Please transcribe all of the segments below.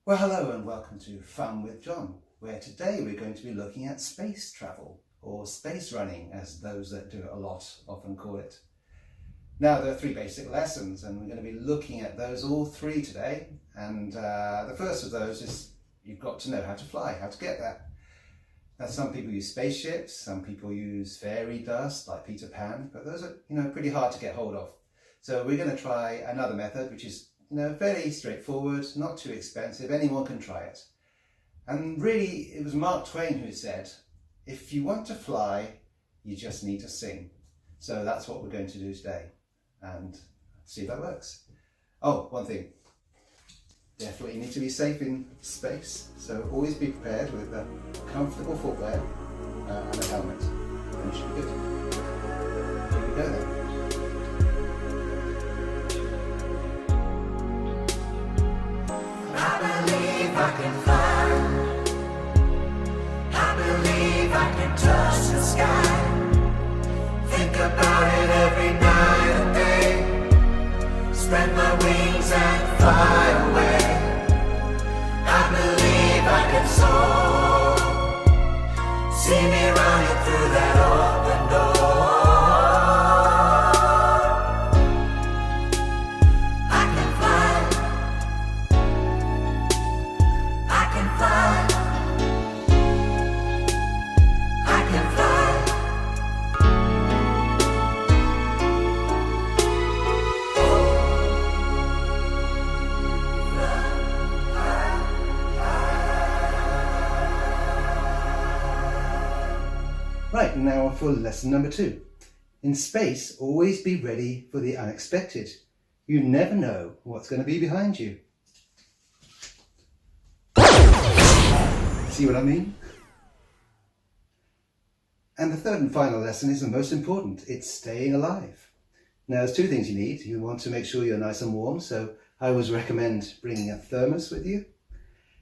Well, hello and welcome to Fun with John, where today we're going to be looking at space travel, or space running as those that do it a lot often call it. Now, there are three basic lessons and we're going to be looking at those all three today. And the first of those is you've got to know how to fly, how to get there. Now, some people use spaceships, some people use fairy dust like Peter Pan, but those are pretty hard to get hold of. So we're going to try another method which is fairly straightforward, not too expensive, anyone can try it. And really, it was Mark Twain who said, if you want to fly, you just need to sing. So that's what we're going to do today, and see if that works. Oh, one thing, definitely need to be safe in space, so always be prepared with comfortable footwear and a helmet, and you should be good. Here we go then. I can fly. I believe I can touch the sky. Think about it every night and day. Spread my wings and fly away. I believe I can soar. See me running through that open door. Right, now for lesson number 2. In space, always be ready for the unexpected. You never know what's going to be behind you. See what I mean? And the third and final lesson is the most important. It's staying alive. Now, there's two things you need. You want to make sure you're nice and warm, so I always recommend bringing a thermos with you.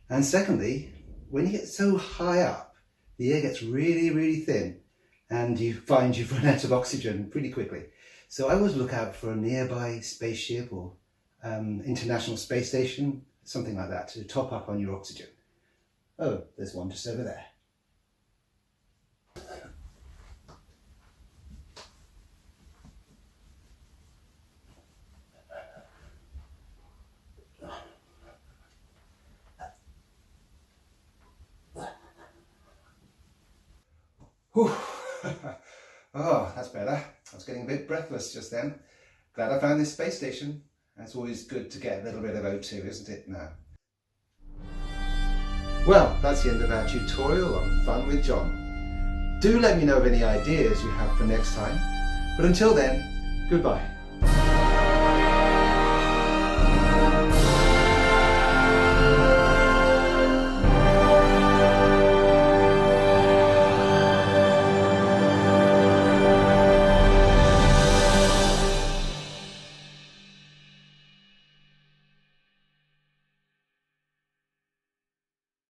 And secondly, when you get so high up, the air gets really, really thin, and you find you've run out of oxygen pretty quickly. So I always look out for a nearby spaceship or International Space Station, something like that, to top up on your oxygen. Oh, there's one just over there. Whew. Oh, that's better. I was getting a bit breathless just then. Glad I found this space station. It's always good to get a little bit of O2, isn't it, now? Well, that's the end of our tutorial on Fun with John. Do let me know of any ideas you have for next time. But until then, goodbye.